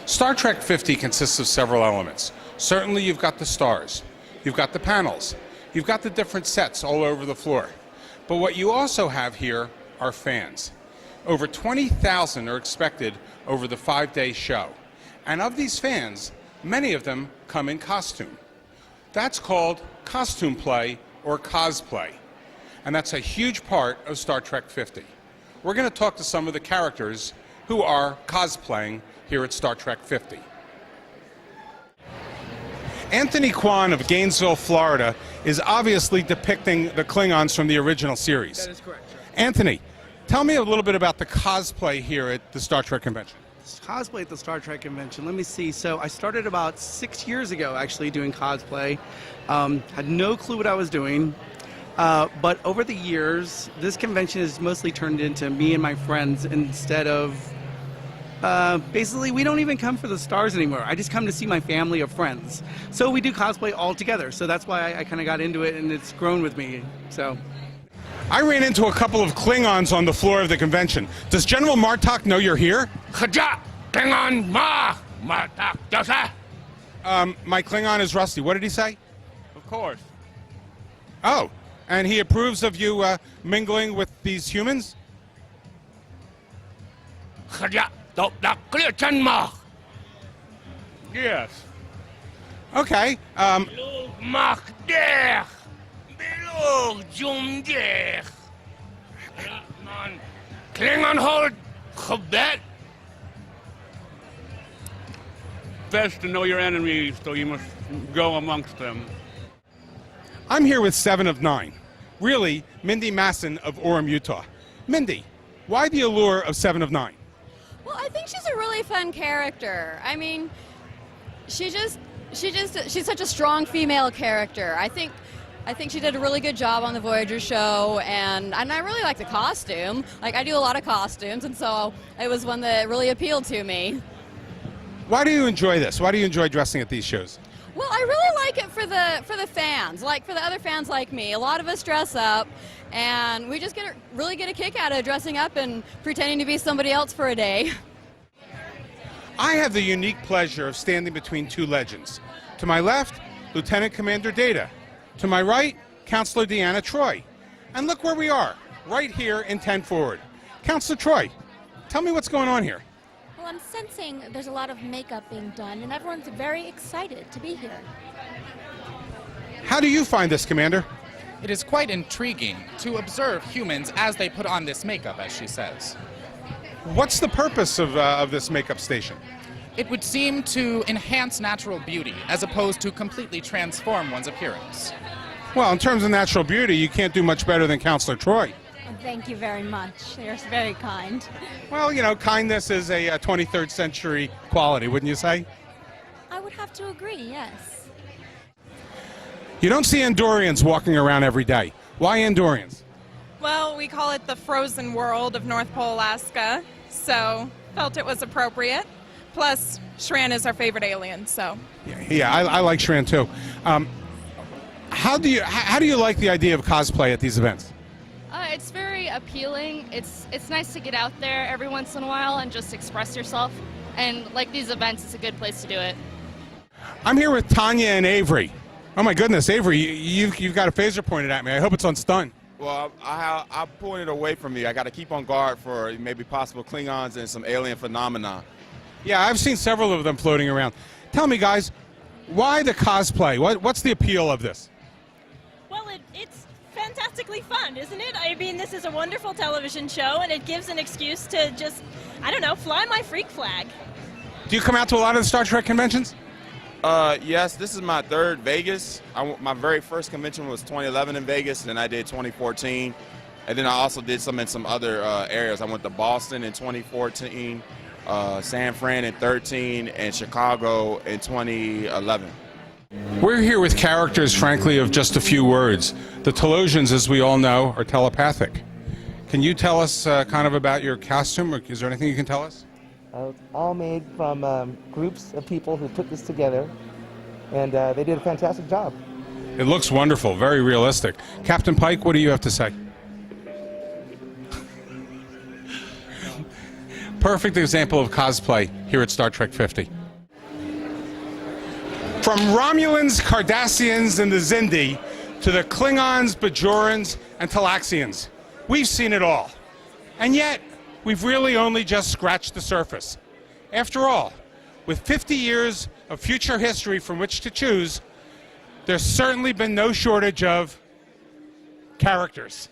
Star Trek 50 consists of several elements. Certainly you've got the stars, you've got the panels, you've got the different sets all over the floor. But what you also have here are fans. Over 20,000 are expected over the 5-day show. And of these fans, many of them come in costume. That's called costume play or cosplay. And that's a huge part of Star Trek 50. We're going to talk to some of the characters who are cosplaying here at Star Trek 50. Anthony Kwan of Gainesville, Florida, is obviously depicting the Klingons from the original series. That is correct, sir. Anthony, tell me a little bit about the cosplay here at the Star Trek convention. Cosplay at the Star Trek convention. Let me see. So I started about 6 years ago actually doing cosplay. Had no clue what I was doing. But over the years, this convention has mostly turned into me and my friends instead of basically, we don't even come for the stars anymore. I just come to see my family of friends. So we do cosplay all together. So that's why I kind of got into it, and it's grown with me. So I ran into a couple of Klingons on the floor of the convention. Does General Martok know you're here? My Klingon is rusty. What did he say? Of course. Oh, and he approves of you mingling with these humans? Yes. Okay. Klingon hold Quebec. Best to know your enemies, so you must go amongst them. I'm here with 7 of 9. Really, Mindy Masson of Orem, Utah. Mindy, why the allure of 7 of 9? Well, I think she's a really fun character. I mean, she's such a strong female character. I think she did a really good job on the Voyager show, and I really like the costume. Like, I do a lot of costumes, and so it was one that really appealed to me. Why do you enjoy this? Why do you enjoy dressing at these shows? Well, I really like it for the fans, like for the other fans like me. A lot of us dress up, and we just really get a kick out of dressing up and pretending to be somebody else for a day. I have the unique pleasure of standing between 2 legends. To my left, Lieutenant Commander Data. To my right, Counselor Deanna Troi. And look where we are, right here in 10 Forward. Counselor Troi, tell me what's going on here. Well, I'm sensing there's a lot of makeup being done, and everyone's very excited to be here. How do you find this, Commander? It is quite intriguing to observe humans as they put on this makeup, as she says. What's the purpose of this makeup station? It would seem to enhance natural beauty, as opposed to completely transform one's appearance. Well, in terms of natural beauty, you can't do much better than Counselor Troi. Thank you very much. You're very kind. Well, you know, kindness is a 23rd century quality, wouldn't you say? I would have to agree, yes. You don't see Andorians walking around every day. Why Andorians? Well, we call it the frozen world of North Pole, Alaska, so felt it was appropriate. Plus, Shran is our favorite alien, so. Yeah, I like Shran too. How do you like the idea of cosplay at these events? It's very appealing. It's nice to get out there every once in a while and just express yourself. And like these events, it's a good place to do it. I'm here with Tania and Avery. Oh my goodness, Avery, you've got a phaser pointed at me. I hope it's on stun. Well, I pulling it away from me. I got to keep on guard for maybe possible Klingons and some alien phenomena. Yeah, I've seen several of them floating around. Tell me, guys, why the cosplay? What's the appeal of this? Well, it's fantastically fun, isn't it? I mean, this is a wonderful television show, and it gives an excuse to just, I don't know, fly my freak flag. Do you come out to a lot of the Star Trek conventions? Yes, this is my 3rd Vegas. My very first convention was 2011 in Vegas, and then I did 2014. And then I also did some in some other areas. I went to Boston in 2014, San Fran in 2013, and Chicago in 2011. We're here with characters, frankly, of just a few words. The Telosians, as we all know, are telepathic. Can you tell us kind of about your costume, or is there anything you can tell us? It's all made from groups of people who put this together, and they did a fantastic job. It looks wonderful, very realistic. Captain Pike, what do you have to say? perfect example of cosplay here at Star Trek 50. From Romulans, Cardassians, and the Xindi to the Klingons, Bajorans, and Talaxians, we've seen it all. And yet, we've really only just scratched the surface. After all, with 50 years of future history from which to choose, there's certainly been no shortage of characters.